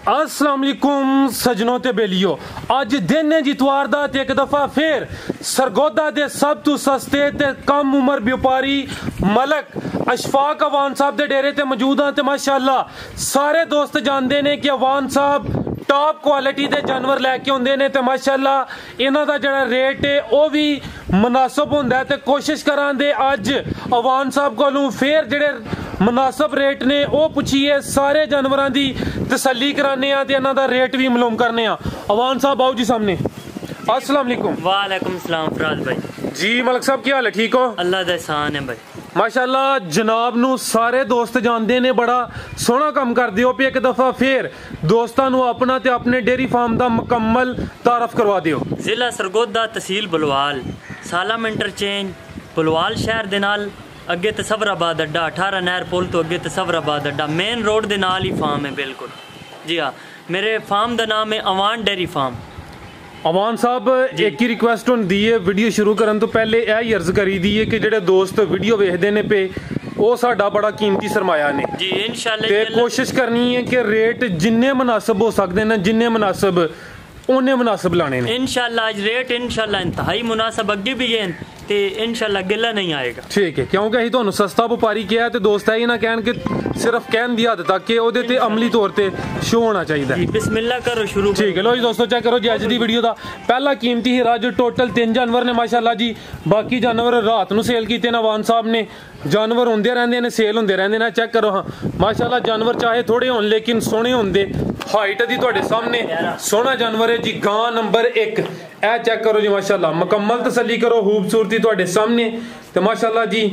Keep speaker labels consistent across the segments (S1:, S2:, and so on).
S1: अस्सलाम वालेकुम सजनों ते बेलियो, अज दिन है जितवार दा ते एक दफा फिर सरगोदा दे सब तो सस्ते ते कम उम्र व्यापारी मलक अशफाक अवान साहब दे डेरे ते मौजूद हां। ते माशाअल्लाह सारे दोस्त जानते ने कि अवान साहब टॉप क्वालिटी दे जानवर लैके आउंदे ने ते माशाअल्लाह इन्हां दा जेहड़ा रेट है वह भी मुनासिब हुंदा है। ते कोशिश करां दे अज अवान साहब कोलों फिर जेहड़े मुनासिब रेट ने वह पुछिए सारे जानवरां दी तसल्ली कराने आ ते इन्हां दा रेट भी मालूम करने आ। अवान साहब आओ जी सामने। अस्सलाम वालेकुम।
S2: वालेकुम सलाम फराज भाई।
S1: जी मलक साहब क्या हाल है, ठीक हो?
S2: अल्लाह दा एहसान है भाई।
S1: माशाअल्लाह जनाब नू सारे दोस्त जानते ने, बड़ा सोहना काम करदे हो। एक दफा फिर दोस्तां नू अपना ते अपने डेयरी फार्म दा मुकम्मल तारफ करवा दियो।
S2: जिला सरगोदा, तहसील बुलवाल, सालम इंटरचेंज बुलवाल शहर दे नाल अगे तसवराबाद अड्डा, 18 नहर पुल तो अगे तसवराबाद अड्डा, मेन रोड दे नाल ही फार्म है बिल्कुल। जी हाँ, मेरे फार्म का नाम है अवान डेयरी फार्म।
S1: अवान साहब एक ही रिक्वेस्ट होंदी है वीडियो शुरू करन तो पहले यह अर्ज करी दी है कि जेडे दोस्त वीडियो वेखदे ने पे वो साडा बड़ा कीमती सरमाया ने
S2: जी। इंशाल्लाह
S1: ते कोशिश करनी है कि रेट जिन्ने मुनासिब हो सकते हैं, जिन्ने मुनासिब उन्ने मुनासिब लाने ने।
S2: इंशाल्लाह आज रेट इंशाल्लाह इंतहाई मुनासिब अगे भी है ते इंशाल्लाह गिला नहीं आएगा।
S1: ठीक है, क्योंकि असीं तुहानू सस्ता व्यापारी किया तो दोस्त है ना कहन कि सिर्फ कहन दी हद तक कि ओहदे ते अमली तौर ते शो होना चाहिए।
S2: जी बिस्मिल्लाह करो शुरू।
S1: ठीक है, लो जी दोस्तों चेक करो जी अज दी वीडियो दा पहला कीमती हीरा जो टोटल 3 जानवर ने माशाअल्लाह जी। बाकी जानवर रात नू सेल कीते ने अवान साहब ने। जानवर होंदे रहंदे ने, सेल होंदे रहंदे ने। चेक करो हाँ माशाअल्लाह जानवर चाहे थोड़े होन लेकिन सोहने होंदे। हाइट दी तुहाडे सामने सोहना जानवर है जी। गां नंबर 1 ए चेक करो जी माशाअल्लाह, मुकम्मल तसल्ली करो, खूबसूरती तुहाडे सामने ते माशाअल्लाह जी।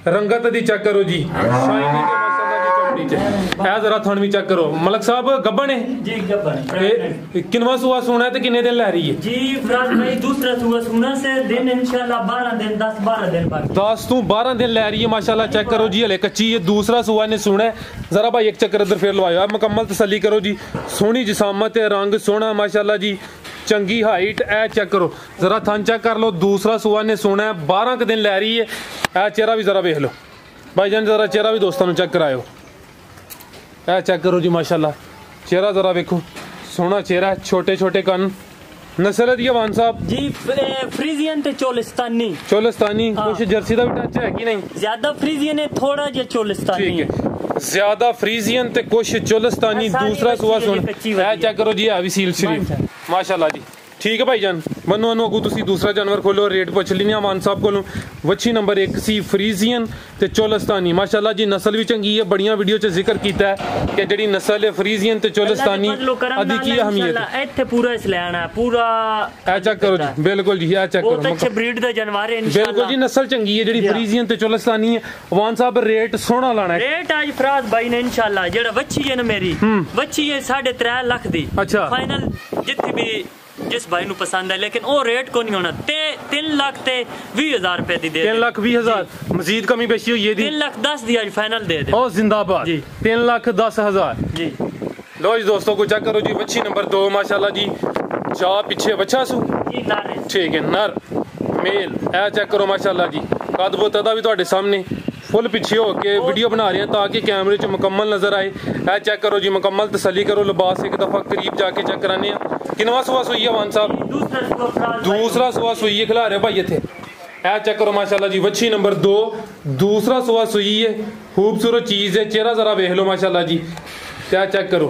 S1: रंगत दी चेक करो जी, शाइनिंग है माशाअल्लाह जी चमड़ी च। ए जरा थन भी चेक करो। मलक साहब गब्बन है
S2: जी, गब्बन।
S1: किनवा सुआ सुना है ते किन्ने दिन लै रही है
S2: जी? फराज भाई दूसरा सुआ सुना से दिन इंशाल्लाह 12 दिन 10-12 दिन बाद
S1: 10 तो 12 दिन लै रही है माशाल्लाह। चेक करो जी, हले कच्ची है। दूसरा सुआ ने सुना है। जरा भाई एक चक्कर इधर फिर लवायो, मुकम्मल तसल्ली करो जी। सोहनी जिसामत है, रंग सोहना माशाल्लाह जी, चंगी हाइट। ए चेक करो जरा थन चेक कर लो। दूसरा सुआ ने सोना है, 12 दिन लै रही है। ए चेहरा भी जरा वेख लो भाईजान, जरा चेहरा भी दोस्तों चेक करायो। ए चेक करो जी माशाल्लाह, चेहरा जरा वेखो, सोहना चेहरा, छोटे छोटे कन। नस्ल दी अवान साहब
S2: जी फ्रीजियन ते चोलिस्तानी।
S1: चोलिस्तानी कुछ जर्सी का भी टच है कि नहीं?
S2: ज्यादा फ्रीजियन है, थोड़ा जिहा चोलिस्तानी।
S1: ठीक है, ज्यादा फ्रीजियन ते कुछ चोलिस्तानी। दूसरा सुआ सुन ए चेक करो जी, है भी सील शरीफ माशाल्लाह जी। ठीक है भाईजान, मनो अनु अगू तुसी दूसरा जानवर खोलो, रेट पुछ लेने अवान साहब कोलों। वच्छी नंबर 1 सी फ्रीजियन ते चोलिस्तानी माशाल्लाह जी। नस्ल भी चंगी है, बढ़िया वीडियो च जिक्र कीता है कि जेडी नस्ल है फ्रीजियन ते चोलिस्तानी अदी की अहमियत है।
S2: इत्थे पूरा इस लेना है पूरा।
S1: ए चेक करो जी, बिल्कुल जी, ए चेक करो,
S2: बहुत अच्छे ब्रीड दा जानवर है इंशाल्लाह।
S1: बिल्कुल जी, नस्ल चंगी है जेडी फ्रीजियन ते चोलिस्तानी है। अवान साहब रेट सोहना लाना है।
S2: रेट आज फराज भाई ने इंशाल्लाह जेड़ा वच्छी है ना मेरी वच्छी है 3.5 लाख दी।
S1: अच्छा,
S2: फाइनल जितनी भी जिस भाई नु पसंद है, लेकिन वो रेट को नहीं होना। 3 लाख ते 20,000 रुपए दी दे।
S1: 3,20,000 मजीद कमी पेशी हुई है दी।
S2: 3,10,000 दी आज फाइनल दे दे।
S1: ओ जिंदाबाद
S2: जी।
S1: 3,10,000
S2: जी।
S1: लो जी दोस्तों को चेक करो जी, वच्छी नंबर 2 माशाल्लाह जी। जा पीछे बच्चा सू
S2: जी नर।
S1: ठीक है, नर मेल। ए चेक करो माशाल्लाह जी, कद बोता भी तुहाडे सामने। फुल पीछे हो के वीडियो बना रहे हैं ताकि कैमरे च मुकम्मल नजर आए। ए चेक करो जी, मुकम्मल तसल्ली करो। लिबास एक दफा करीब जाके चेक कराने। किनवा सुआ सुई है अवान साहब? दूसरा सुआ सुई है, खिला रहे भाई इत्थे। ए चेक करो माशाल्लाह जी, वच्छी नंबर 2 दूसरा सुआ सुई है। खूबसूरत चीज है, चेहरा जरा वेख लो माशाल्लाह जी। क्या चेक करो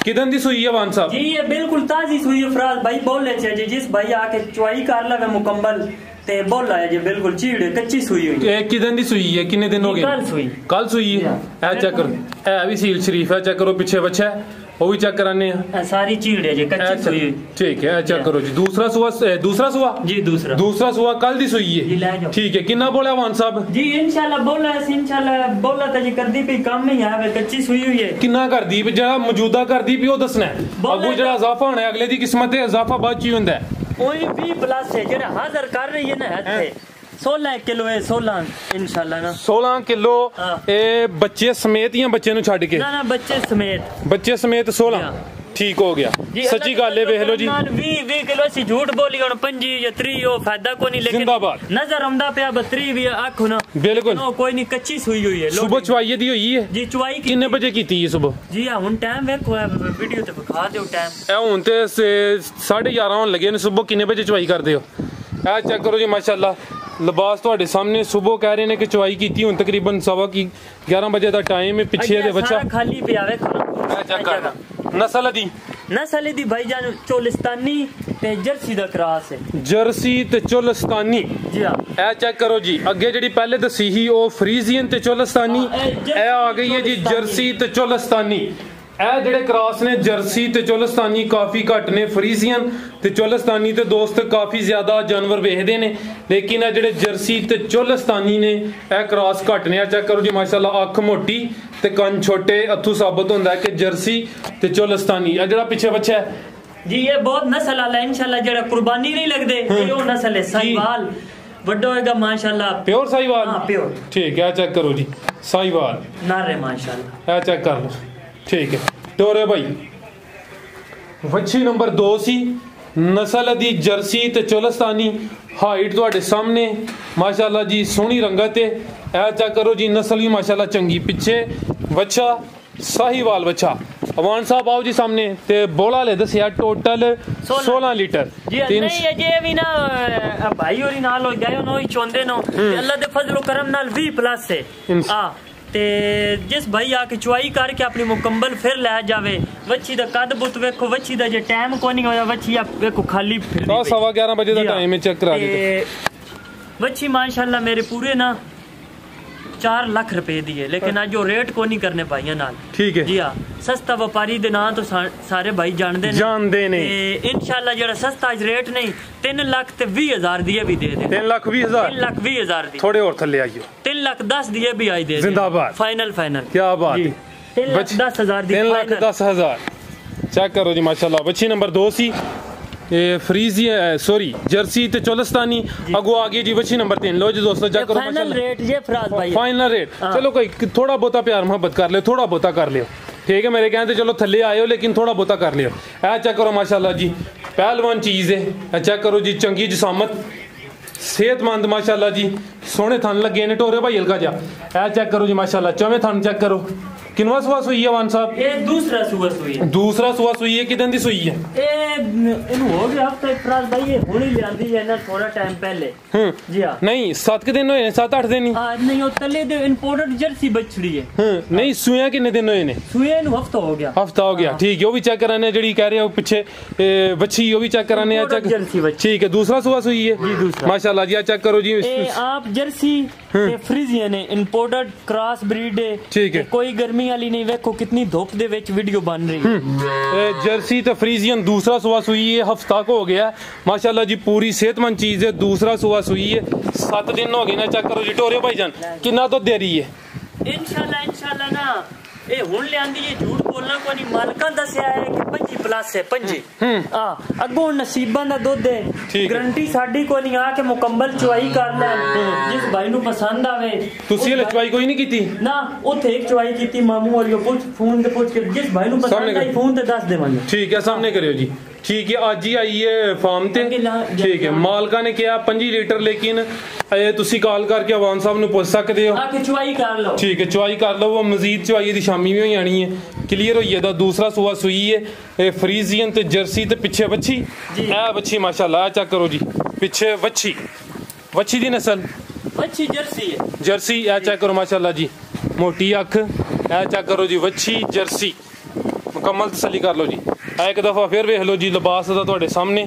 S1: किदन दी सुई है अवान साहब?
S2: जी ये बिल्कुल ताजी सुई है फराज भाई। बोले चाहिए जिस भाई आके चुआई कर लवे मुकम्मल ते बोला है जी बिल्कुल चीड़ कच्ची सुई हुई है।
S1: किदन दी सुई है, कितने दिन हो गए? कल सुई है। ए चेक करो, ए भी सील शरीफ है। चेक करो पीछे बच्चा है, वो भी चेक कराने हैं।
S2: सारी चीड़ है जी कच्ची सुई हुई।
S1: ठीक है, चेक करो जी। दूसरा सुआ
S2: जी
S1: दूसरा सुआ कल दी सुई है। ठीक है, कितना बोला अवान साहब?
S2: जी इंशाल्लाह बोला तो जी कर दी भी कम ही है, कच्ची सुई हुई है।
S1: कितना कर दी जेड़ा मौजूदा कर दी भी वो दसना है। अगू जेड़ा इजाफा होना है अगले दी किस्मत है, इजाफा बाद च होंदा है।
S2: कोई 20+ है जेड़ा हाजिर कर रही है ना है 16 किलो है। 16 इंशाल्लाह ना
S1: 16 किलो ए बच्चे समेत या बच्चे नु छड़ के?
S2: ना बच्चे समेत
S1: 16। ठीक हो गया सच्ची गल है वेख लो जी
S2: 20 किलो सी झूठ बोली हुन 25 या 30 ओ फायदा को नहीं लेकिन
S1: जिंदाबाद
S2: नजर आंदा पिया 32 भी आखो ना
S1: बिल्कुल
S2: कोई नहीं कच्ची सुई हुई है
S1: सुबह चवाई दी हुई है
S2: जी चवाई
S1: कितने बजे कीती है सुबह
S2: जी हां हुन टाइम देखो वीडियो ते दिखा दियो टाइम
S1: ए हुन ते 11:30 होने लगे ने सुबह कितने बजे चवाई करदे हो ए चेक करो जी माशाल्लाह लिबास ਤੁਹਾਡੇ ਸਾਹਮਣੇ ਸੁਬਹ ਕਹਿ ਰਹੇ ਨੇ ਕਿ ਚਵਾਈ ਕੀਤੀ ਹੁਣ ਤਕਰੀਬਨ 11:15 ਵਜੇ ਦਾ ਟਾਈਮ ਹੈ ਪਿੱਛੇ ਦੇ ਬੱਚਾ
S2: ਖਾਲੀ ਪਿਆ ਵੇਖੋ ਨਾ
S1: ਚੈੱਕ ਕਰ ਨਸਲ ਦੀ
S2: ਭਾਈ ਜਾਨ ਚੋਲਿਸਤਾਨੀ ਤੇ ਜਰਸੀ ਦਾ ਕਰਾਸ ਹੈ
S1: ਜਰਸੀ ਤੇ ਚੋਲਿਸਤਾਨੀ
S2: ਜੀ ਹਾਂ
S1: ਇਹ ਚੈੱਕ ਕਰੋ ਜੀ ਅੱਗੇ ਜਿਹੜੀ ਪਹਿਲੇ ਦੱਸੀ ਸੀ ਉਹ ਫਰੀਜ਼ੀਅਨ ਤੇ ਚੋਲਿਸਤਾਨੀ ਇਹ ਆ ਗਈ ਹੈ ਜੀ ਜਰਸੀ ਤੇ ਚੋਲਿਸਤਾਨੀ ਇਹ ਜਿਹੜੇ ਕ੍ਰਾਸ ਨੇ ਜਰਸੀ ਤੇ ਚੋਲਿਸਤਾਨੀ ਕਾਫੀ ਘੱਟ ਨੇ ਫਰੀਜ਼ੀਅਨ ਤੇ ਚੋਲਿਸਤਾਨੀ ਤੇ ਦੋਸਤ ਕਾਫੀ ਜ਼ਿਆਦਾ ਜਾਨਵਰ ਵੇਖਦੇ ਨੇ ਲੇਕਿਨ ਇਹ ਜਿਹੜੇ ਜਰਸੀ ਤੇ ਚੋਲਿਸਤਾਨੀ ਨੇ ਇਹ ਕ੍ਰਾਸ ਘੱਟ ਨੇ ਆ ਚੈੱਕ ਕਰੋ ਜੀ ਮਾਸ਼ਾਅੱਲਾ ਅੱਖ ਮੋਟੀ ਤੇ ਕੰਨ ਛੋਟੇ ਅੱਥੂ ਸਾਬਤ ਹੁੰਦਾ ਹੈ ਕਿ ਜਰਸੀ ਤੇ ਚੋਲਿਸਤਾਨੀ ਇਹ ਜਿਹੜਾ ਪਿੱਛੇ ਬੱਚਾ ਹੈ
S2: जी ये बहुत नस्ल वाला इंशाल्लाह जेड़ा कुर्बानी नहीं लगदे ये ओ नस्ल है साहिवाल बड़ा होएगा माशाल्लाह
S1: प्योर साहिवाल
S2: हां प्योर
S1: ठीक है चेक करो जी साहिवाल
S2: नारे माशाल्लाह
S1: ਇਹ ਚੈੱਕ ਕਰ ਲਓ ਠੀਕ ਹੈ ਟੋਰੇ ਭਾਈ ਵੱਛੀ ਨੰਬਰ 2 ਸੀ ਨਸਲ ਦੀ ਜਰਸੀ ਤੇ ਚੋਲਿਸਤਾਨੀ ਹਾਈਟ ਤੁਹਾਡੇ ਸਾਹਮਣੇ ਮਾਸ਼ਾਅੱਲਾ ਜੀ ਸੋਹਣੀ ਰੰਗਤ ਹੈ ਇਹ ਚੈੱਕ ਕਰੋ ਜੀ ਨਸਲ ਵੀ ਮਾਸ਼ਾਅੱਲਾ ਚੰਗੀ ਪਿੱਛੇ ਵੱਛਾ ਸਾਹੀਵਾਲ ਵੱਛਾ अवान साहब आओ जी सामने ते बोला ले दसिया टोटल 16 लीटर
S2: जी नहीं अजे भी ना भाई होरी नाल हो गए नो ही चोंदे नो अल्लाह दे फजल करम नाल 20 प्लस है हां ते जिस भाई आके चुआई करके अपनी मुकम्मल फिर ले जावे वच्छी दा कद बुत वेखो वच्छी दा जे टाइम कोनी होया वच्छी आप वेखो खाली फिर
S1: 11:15 बजे दा टाइम है चेक करा दे
S2: वच्छी माशाल्लाह मेरे पूरे ना 4 लाख रुपए दी है लेकिन आज जो रेट को नहीं करने भाइयों नाल ठीक है जी हां सस्ता व्यापारी दे नाम तो सारे भाई जानते ने इंशाल्लाह जेड़ा सस्ता आज रेट नहीं 3 लाख ते 20,000 दिए भी दे दे 3,20,000 दी
S1: थोड़े और थल्ले आइयो
S2: 3,10,000 दिए भी आई दे
S1: जिंदाबाद
S2: फाइनल
S1: क्या बात है
S2: 3,10,000 दी
S1: 3,10,000 चेक करो जी माशाल्लाह बच्ची नंबर 2 सी सॉरी जर्सी ते चोलिस्तानी अगो आ गई जी वच्छी नंबर 3 लो जी दोस्तों चेक करो
S2: फाइनल रेट ये फराज भाई
S1: फाइनल रेट चलो कोई थोड़ा बहुता प्यार मोहब्बत कर ले थोड़ा बहुता कर लियो ठीक है मेरे कहते चलो थल्ले आयो लेकिन थोड़ा बहुता कर लियो ए चेक करो माशाल्लाह जी पहलवान चीज है चेक करो जी चंगी जिसामत सेहतमंद माशाल्लाह जी सोहने थन लगे ने टोरे भाई हल्का जा ए चेक करो जी माशाल्लाह चौवें थन चेक करो किनवा सुआ सुई है वान साहब
S2: ये दूसरा सुआ
S1: सुई है कितने दी सुई है
S2: इनु हो गया हफ्ता फराज भाई ये हुनी लियांदी है ना थोड़ा टाइम पहले जी हां
S1: नहीं 7 दिन होए 7-8 दिन
S2: नहीं ओ तले दे इंपोर्टेड जर्सी बछड़ी है
S1: नहीं सुया कितने दिन होए ने
S2: सुया नु हफ्ता हो गया
S1: ठीक है वो भी चेक कराने जेडी कह रहे हो पीछे बच्ची वो भी चेक कराने चेक
S2: जर्सी बच्ची
S1: ठीक है दूसरा सुआ सुई है जी दूसरा माशाल्लाह जी चेक करो जी
S2: आप जर्सी फ्रीजियन है इंपोर्टेड क्रॉस ब्रीड है
S1: ठीक है
S2: कोई गर्मी वाली नहीं वेखो कितनी धूप दे विच वीडियो बन रही है
S1: जर्सी तो फ्रीजियन दूसरा सुआ सुई है हफ्ता को हो गया माशाल्लाह जी पूरी सेहतमंद चीज है दूसरा सुआ सुई है 7 दिन हो गए ना चेक करो जी टोरे भाईजान कितना तो दे रही है
S2: इंशाल्लाह ना ए हुन लियांदी ये झूठ बोलना को नहीं मालकां दसया है कि 25 प्लस है 25 हां अगो नसीबां दा दुध है गारंटी साडी को नहीं आके मुकम्मल चुआई कर ले जिस भाई नु पसंद आवे
S1: तुसी ये चुआई कोई नहीं कीती
S2: ना ओथे एक चुआई कीती मामू और यो पूछ फोन ते पूछ के जिस भाई नु पसंद आई फोन ते दस देवांगे
S1: ठीक है सामने करियो जी ठीक है आज ही आई है फार्म ते ठीक है मालका ने कहा 25 लीटर लेकिन तुसी कॉल करके अवान साहब नु पूछ सकते हो
S2: आके चुआई कर लो
S1: ठीक है चुआई कर लो वो मजीद चुआई दी शामी भी हो जानी है क्लियर होई दा दूसरा सुआ सुई है फ्रीजियन ते जर्सी ते पीछे बच्ची ए बच्ची माशाल्लाह चेक करो जी पीछे बच्ची दी नस्ल
S2: बच्ची जर्सी है
S1: जर्सी ए चेक करो माशाल्लाह जी मोटी अख ए चेक करो जी बच्ची जर्सी मुकम्मल तसल्ली कर लो जी एक दफा फिर वेख लो जी लिबास दा तुहाडे सामने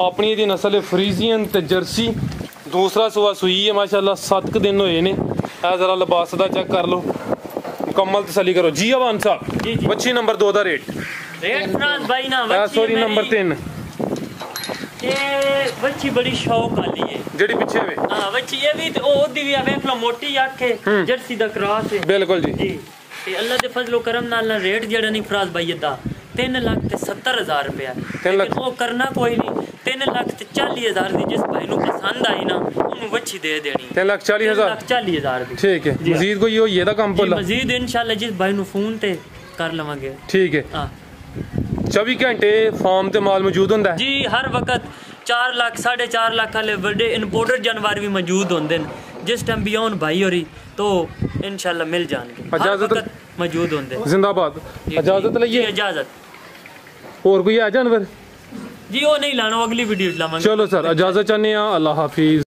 S1: अपनी दी नस्ल फ्रीजियन ते जर्सी दूसरा सुआ सुई है माशाल्लाह 7 दिन होए ने ए जरा लिबास दा चेक कर लो मुकम्मल तसल्ली करो जी अवान साहब बच्ची नंबर 2 दा रेट
S2: फ्रांस भाई ना
S1: सॉरी नंबर 3
S2: ये बच्ची बड़ी शौक वाली है
S1: जेडी पीछे वे
S2: हां बच्ची ये भी ओदी भी वेख लो मोटी आंख है जर्सी दा क्रॉस है
S1: बिल्कुल जी
S2: ते अल्लाह दे फजलो करम नाल रेट जेड़ा नहीं फराज भाई दा 3,70,000 रुपया लेकिन वो करना कोई नहीं 3,40,000 दी जिस भाई नु पसंद आई ना उन्हें वच्छी दे देनी
S1: 3,40,000
S2: दी
S1: ठीक है मजीद कोई हो ये दा काम बोला
S2: मजीद इंशाल्लाह जिस भाई नु फोन ते कर लवांगे
S1: ठीक है
S2: हां
S1: 24 घंटे फार्म ते माल मौजूद होंदा है
S2: जी। हर वक्त 4 लाख 4.5 लाख वाले बड़े इंपोर्टेड जानवर भी मौजूद होंगे। जिस टाइम भी आउन भाई होरी तो इंशाल्लाह मिल जाएंगे, हर वक्त मौजूद होंगे।
S1: जिंदाबाद। इजाजत लइए।
S2: इजाजत।
S1: और कोई है जानवर
S2: जी वो नहीं लाना, अगली वीडियो लावांगे।
S1: चलो सर इजाजत चाहने अल्लाह हाफिज।